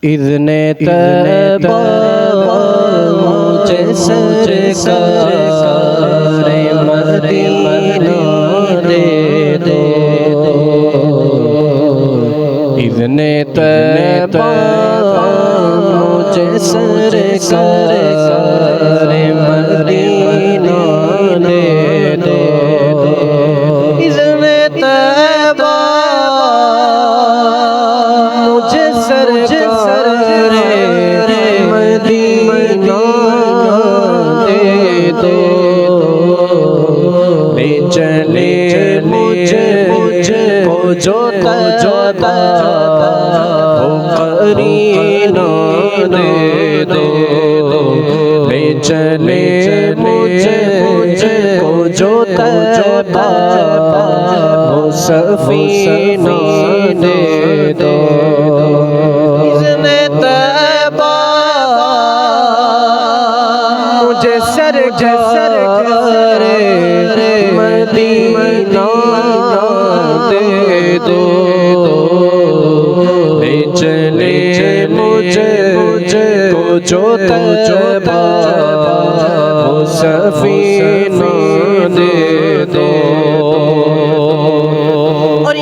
इज़्ने तैबा मुझे सरकार मदीना दे दो। इज़्ने तैबा मुझे सरकार मदीना दे दो। इज़्ने तैबा मुझे सरकार मदीना दे दो। ले चले मुझे को जोता जोता वो करीना दे दो। ले चले मुझे को जोता जोता वो सफीना दे दो। इज़्ने तैबा मुझे सरकार मदीना दे दो। ले चले मुझे को जोता जोता वो सफीना दे दो। और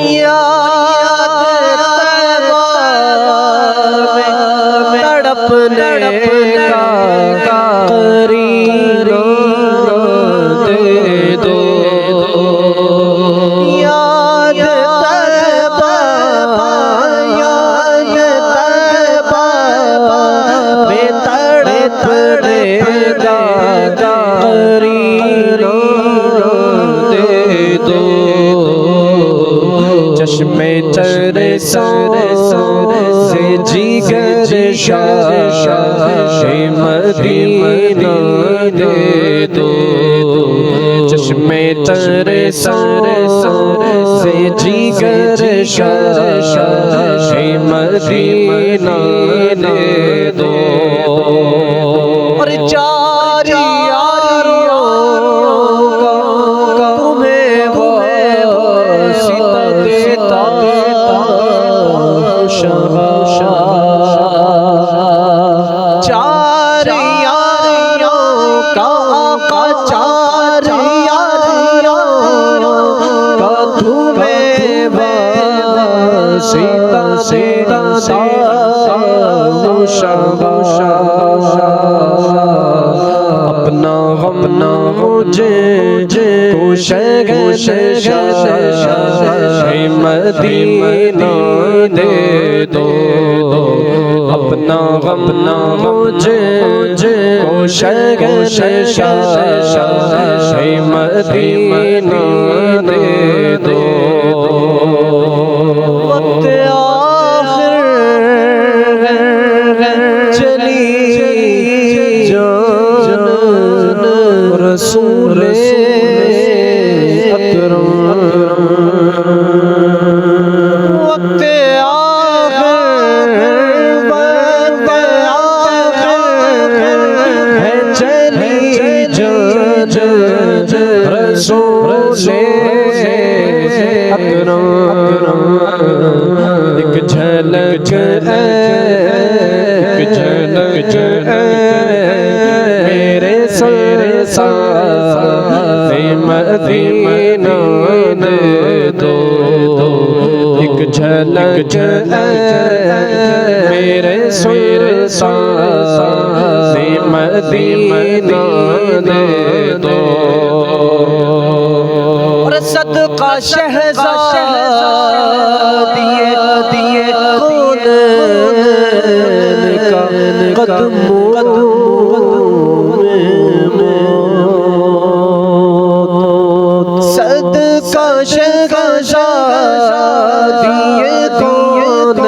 तड़पने का करीना दे दो। याद तैबा में तड़पने का करीना दे दो। चश्मे चरे से जिगर शाह मदीना दे दो। चश्मे चरे से जिगर शाह मदीना दे दो। और चार यारों का तुम्हें वो सीता देता चार यारों का चार यारों का तुम्हें वो सीता देता अपना अपना मुझे मदीना दे दो। अपना अपना मुझे मदीना दे दो। चली जान रसूल अकरम। वक्त आखिर है चली जान रसूल अकरम। एक झलक मेरे सारे मदीना दे दो। एक झलक मेरे सारे मदीना दे दो। और सदका शहज़ादिए दिए कौन का कदमों सदका शहज़ादिए कौन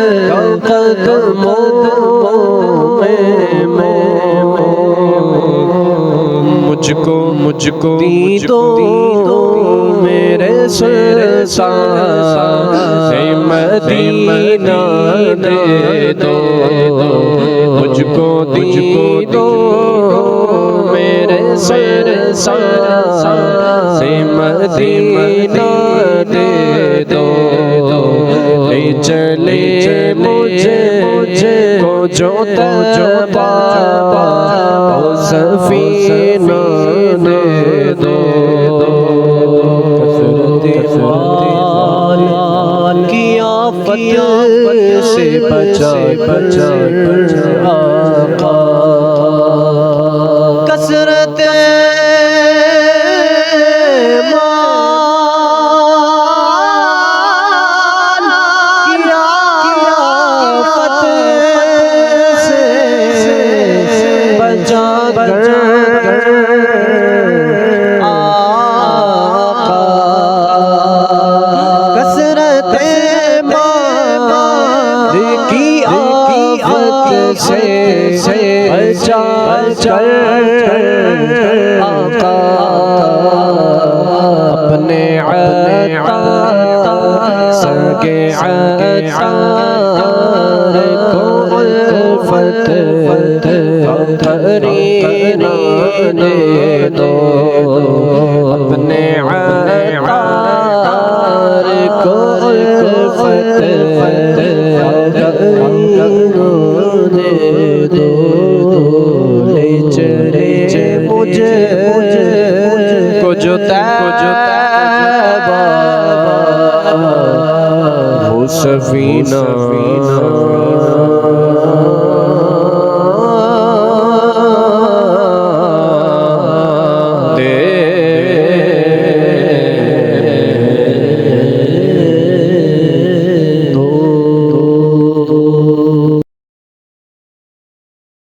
का कदमों मुझको दीदो मेरे सरसारे मदीना दे दो। मुझको दीदो मेरे सरसारे मदीना दे दो। ले ले चले मुझे को जो तैबा ओ सफीना दे दो। की आफत से बचा आका कसरत आका अपने आता सगे आचार को उल्फत करीना दे दो। अपने आचार को उल्फत करीना दे दो। ले चले मुझे को जो तैबा वो सफीना